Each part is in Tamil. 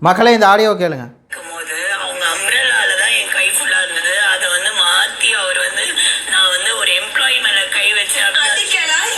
மக்களே இந்த ஆடியோ கேளுங்க. இருக்கும்போது அவங்க அம்ப்ரெல்லால தான் என் கை ஃபுல்லா இருந்தது. அதை வந்து மாத்தி அவர் வந்து நான் வந்து ஒரு எம்ப்ளாயி மேல கை வச்சு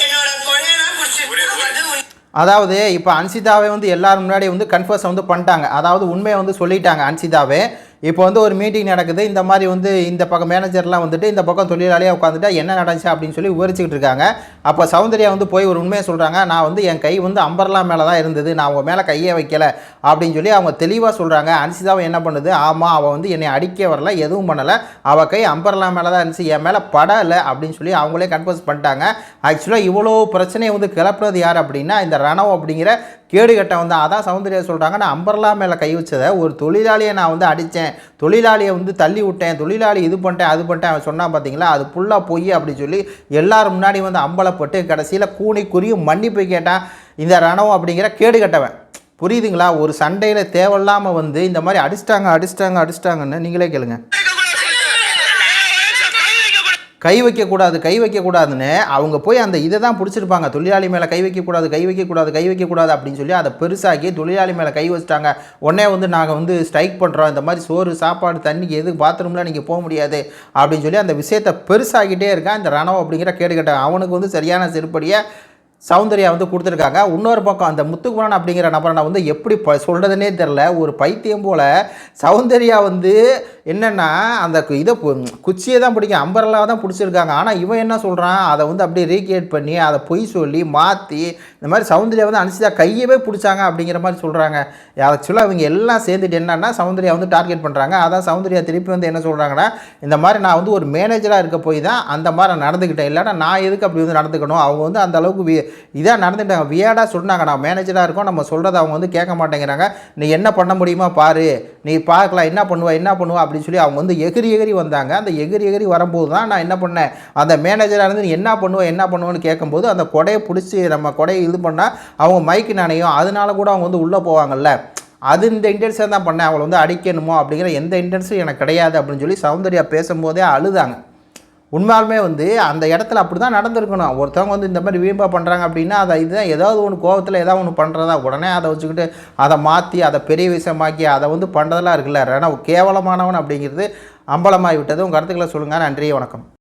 என்னோட கொலையெல்லாம் பிடிச்சிருக்கு. அதாவது இப்போ அன்சிதாவை வந்து எல்லாரும் முன்னாடி வந்து கன்ஃபர்ஸ் வந்து பண்ணிட்டாங்க. அதாவது உண்மையை வந்து சொல்லிட்டாங்க அன்சிதாவே. இப்போ வந்து ஒரு மீட்டிங் நடக்குது. இந்த மாதிரி வந்து இந்த பக்கம் மேனேஜர்லாம் வந்துட்டு இந்த பக்கம் தொழிலாளியாக உட்காந்துட்டா என்ன நடந்துச்சு அப்படின்னு சொல்லி விவரிச்சுக்கிட்டு இருக்காங்க. அப்போ சௌந்தர்யா வந்து போய் ஒரு உண்மையை சொல்கிறாங்க. நான் வந்து என் கை வந்து அம்பர்லா மேலே தான் இருந்தது, நான் அவங்க மேலே கையே வைக்கலை அப்படின்னு சொல்லி அவங்க தெளிவாக சொல்கிறாங்க. அன்சிதாவை என்ன பண்ணுது, ஆமாம் அவள் வந்து என்னை அடிக்க வரல, எதுவும் பண்ணலை, அவள் கை அம்பர்லா மேலே தான் இருந்துச்சு, என் மேலே படலை அப்படின்னு சொல்லி அவங்களே கன்ஃபர்ஸ் பண்ணிட்டாங்க. ஆக்சுவலாக இவ்வளோ பிரச்சனையை வந்து கிளப்புறது யார் அப்படின்னா இந்த ரணவ் அப்படிங்கிற கேடுகட்டை வந்து அதான் சௌந்தர்யா சொல்கிறாங்க. நான் அம்பர்லா மேலே கை வச்சதை ஒரு தொழிலாளியை நான் வந்து அடித்தேன், தொழிலாளியை வந்து தள்ளி விட்டேன், தொழிலாளி இது பண்ணிட்டேன் அது பண்ணிட்டேன் அவன் சொன்னால் பார்த்தீங்களா, அது ஃபுல்லாக பொய் அப்படின்னு சொல்லி எல்லாரும் முன்னாடி வந்து அம்பலப்பட்டு கடைசியில் கூனி குறியும் மன்னிப்பு கேட்டான் இந்த ரணவ் அப்படிங்கிற கேடுகட்டவன். புரியுதுங்களா? ஒரு சண்டையில் தேவையில்லாமல் வந்து இந்த மாதிரி அடிச்சிட்டாங்கன்னு நீங்களே கேளுங்க. கை வைக்கக்கூடாதுன்னு அவங்க போய் அந்த இதை தான் பிடிச்சிருப்பாங்க. தொழிலாளி மேலே கை வைக்கக்கூடாது அப்படின்னு சொல்லி அதை பெருசாக்கி தொழிலாளி மேலே கை வச்சுட்டாங்க. உடனே வந்து நாங்கள் வந்து ஸ்ட்ரைக் பண்ணுறோம், இந்த மாதிரி சோறு சாப்பாடு தண்ணிக்கு எதுக்கு பாத்ரூமில் நீங்கள் போக முடியாது அப்படின்னு சொல்லி அந்த விஷயத்தை பெருசாகிட்டே இருக்கான் இந்த ரணவ் அப்படிங்கிற கேடுகட்ட. அவனுக்கு வந்து சரியான செருப்படியை சௌந்தர்யா வந்து கொடுத்துருக்காங்க. இன்னொரு பக்கம் அந்த முத்துக்குமரன் அப்படிங்கிற நபரை நான் வந்து எப்படி சொல்கிறதுனே தெரில, ஒரு பைத்தியம் போல் சௌந்தர்யா வந்து என்னென்னா அந்த இதை குச்சியை தான் பிடிக்கும், அம்பரெல்லாம் தான் பிடிச்சிருக்காங்க. ஆனால் இவன் என்ன சொல்கிறான், அதை வந்து அப்படியே ரீக்ரியேட் பண்ணி அதை பொய் சொல்லி மாற்றி இந்த மாதிரி சௌந்தர்யா வந்து அனுசிதா கையவே பிடிச்சாங்க அப்படிங்கிற மாதிரி சொல்கிறாங்க. ஆக்சுவலாக இவங்க எல்லாம் சேர்ந்துட்டு என்னன்னா சௌந்தர்யா வந்து டார்கெட் பண்ணுறாங்க. அதான் சௌந்தர்யா திருப்பி வந்து என்ன சொல்கிறாங்கன்னா, இந்த மாதிரி நான் வந்து ஒரு மேனேஜராக இருக்க போய் தான் அந்த மாதிரி நடந்துக்கிட்டேன், இல்லைன்னா நான் எதுக்கு அப்படி வந்து நடந்துக்கணும். அவங்க வந்து அந்த அளவுக்கு இதாக நடந்துட்டாங்க, வியாடாக சொன்னாங்க. நான் மேனேஜராக இருக்கோம், நம்ம சொல்கிறத அவங்க வந்து கேட்க மாட்டேங்கிறாங்க, நீ என்ன பண்ண முடியுமா பாரு, நீ பார்க்கலாம் என்ன பண்ணுவா அப்படின்னு சொல்லி அவங்க வந்து எகிரி வந்தாங்க. அந்த எகிரி வரும்போது தான் நான் என்ன பண்ணேன், அந்த மேனேஜராக இருந்து நீ என்ன பண்ணுவேன்னு கேட்கும்போது அந்த கொடையை பிடிச்சி நம்ம கொடையை இது பண்ணால் அவங்க மைக்கு நாணயம் அதனால கூட அவங்க வந்து உள்ளே போவாங்கல்ல, அது இந்த இன்டென்ஸாக தான் பண்ணேன், அவளை வந்து அடிக்கணுமோ அப்படிங்கிற எந்த இன்டென்ஸும் எனக்கு கிடையாது அப்படின்னு சொல்லி சௌந்தர்யா பேசும்போதே அழுதாங்க. உண்மையாலுமே வந்து அந்த இடத்துல அப்படி தான் நடந்திருக்கணும். ஒருத்தவங்க வந்து இந்த மாதிரி வீம்பா பண்ணுறாங்க அப்படின்னா அதை இதுதான் ஏதாவது ஒன்று கோபத்தில் ஏதாவது ஒன்று பண்ணுறதா உடனே அதை வச்சுக்கிட்டு அதை மாற்றி அதை பெரிய விஷயமாக்கி அதை வந்து பண்ணுறதெல்லாம் இருக்குல்ல. ஏன்னா கேவலமானவன் அப்படிங்கிறது அம்பலமாகி விட்டது. உங்கள் கருத்துக்களை சொல்லுங்கள். நன்றி, வணக்கம்.